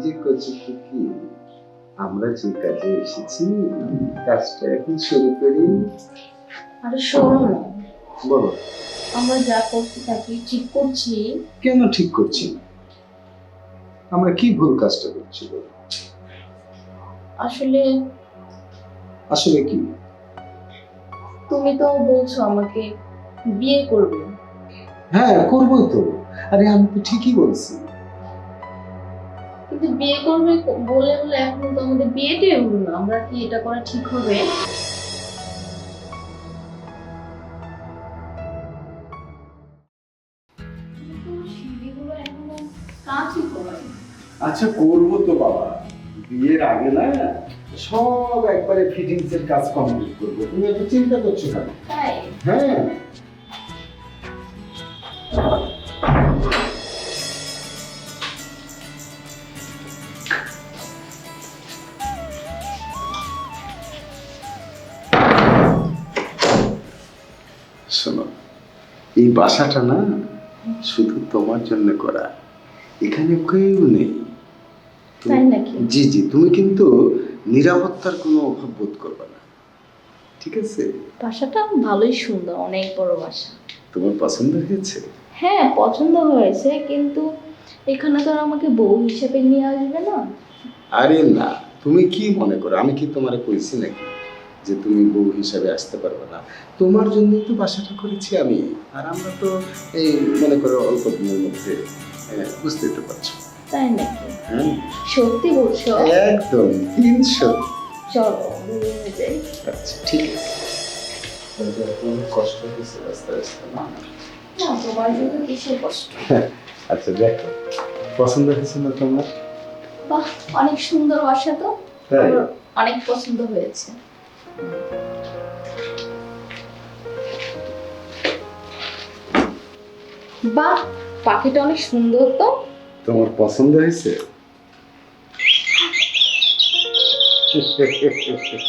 যে কচি খুকি, আমরা যে কাজে এসেছি কাজটা এখন শুরু করি। আরে শোনো না, বলো। আমরা যা করছি তা কি ঠিক করছি? কেন ঠিক করছি না? আমরা কি ভুল কাজটা করছি বলো? আসলে আসলে কি? তুমি তো বলছো আমাকে বিয়ে করবে, হ্যাঁ করবোই তো। আরে আমি তো ঠিকই বলছি। কিন্তু বিয়ে করবে বলে বলে এখন তো আমাদের বিয়েটাই হলো না, আমরা কি এটা করা ঠিক হবে? কিন্তু সিঁড়িগুলো এখনো কাজই করেনি। আচ্ছা করবো তো বাবা, বিয়ের আগে না সব একবারে ফিটিংস এর কাজ কমপ্লিট করবো। তুমি এত চিন্তা করছো কেন? তাই হ্যাঁ শোনো, এই বাসাটা না শুধু তোমার জন্য করা, এখানে কেউ নেই। তাই নাকি? জি জি, তুমি কিন্তু নিরাপত্তার কোনো অভাব বোধ করবে না, ঠিক আছে? বাসাটা ভালোই সুন্দর, অনেক বড় বাসা। তোমার পছন্দ হয়েছে? হ্যাঁ পছন্দ হয়েছে, কিন্তু এখানে তো আর আমাকে বউ হিসেবে নিয়ে আসবে না। আরে না, তুমি কি মনে করো আমি কি তোমারে কইছি নাকি যে তুমি বউ হিসাবে আসতে পারবে না? তোমার জন্যই তো বাসাটা করেছি আমি। আর আমরা তো এই মনে করো অল্প দিনের মধ্যে, বুঝতেই তো পারছো। তাই নাকি? হ্যাঁ সত্যি বলছো? একদম 300। চলো রুমে যাই। আচ্ছা ঠিক আছে। তাহলে এখন কষ্ট হয়েছে রাস্তা রাস্তা না? না, তোমার জন্য কিসের কষ্ট? আচ্ছা দেখো, পছন্দ হয়েছে না তোমার? বাহ, অনেক সুন্দর বাসা তো। তাই? আমার অনেক পছন্দ হয়েছে। বাহ, পাখিটা অনেক সুন্দর তো। তোমার পছন্দ হয়েছে?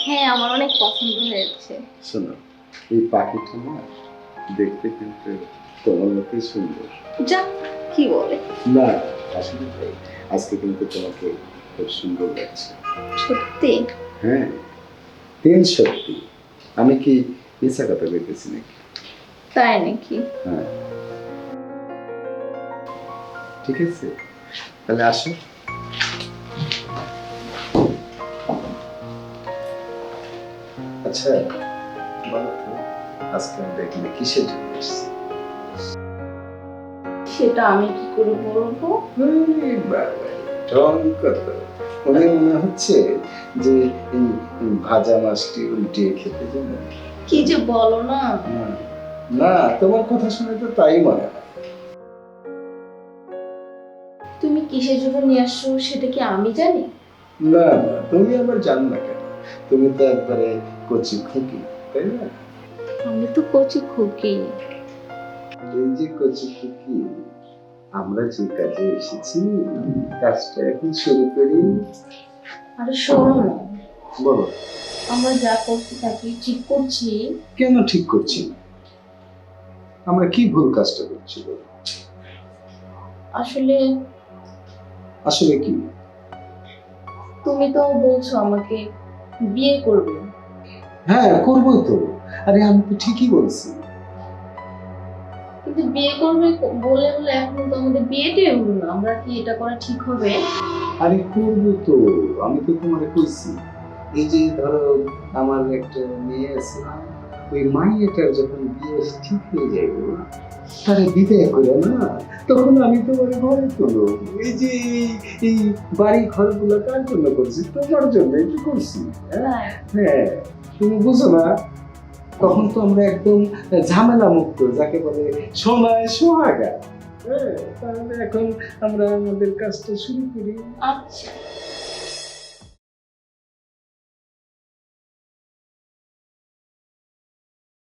হ্যাঁ আমার অনেক পছন্দ হয়েছে। শোনো, এই পাখিটা না দেখতে কিন্তু তোমার মতোই সুন্দর। যা, কি বলে? না আসলে তাই, আজকে কিন্তু তোমাকে খুব সুন্দর লাগছে। সত্যি? হ্যাঁ তিন সত্যি, আমি কি মিথ্যা কথা বলতেছি নাকি? তাই নাকি? হ্যাঁ ঠিক আছে, তাহলে আসো। আচ্ছা বলো তো, আজকে আমরা এখানে কিসের জন্য এসেছি? সেটা আমি কি করে বলবো? মনে মনে হচ্ছে যে এই ভাজা মাছটি উল্টিয়ে খেতে যাবো। কি যে বলো না। না তোমার কথা শুনে তো তাই মনে হয়। তুমি কিসের জন্য নিয়ে আসছো সেটা কি আমি জানি? না না, তুমি আবার জানো না কেন? তুমি তো একবারে কচি খুকি, তাই না? আমি তো কচি খুকি। এই যে কচি খুকি, আমরা যে কাজে এসেছি কাজটা এখন শুরু করি। আরে শোনো না, বলো। আমরা যা করছি তা কি ঠিক করছি? কেন ঠিক করছি না? আমরা কি ভুল কাজটা করছি বলো? আসলে আসলে কি? তুমি তো বলছো আমাকে বিয়ে করবে, হ্যাঁ করবোই তো। আরে আমি তো ঠিকই বলছি। কিন্তু বিয়ে করবে বলে বলে এখন তো আমাদের বিয়েটাই হলো না, আমরা কি এটা করা ঠিক হবে? আরে করবো তো, আমি তো তোমারে কইছি। এই যে ধরো আমার একটা মেয়ে আছে না, ওই মাইয়াটার যখন বিয়ে ঠিক হয়ে যাবে তারে বিদায় করে না, তখন আমি তোমার ঘরে তুলো। এই যে এই বাড়ি ঘরগুলো কার জন্য করছি? তোমার জন্য একটু করছি। হ্যাঁ হ্যাঁ, তুমি বুঝো না? তখন তো আমরা একদম ঝামেলা মুক্ত, যাকে বলে সোনায় সোহাগা। হ্যাঁ তাহলে এখন আমরা আমাদের কাজটা শুরু করি। আচ্ছা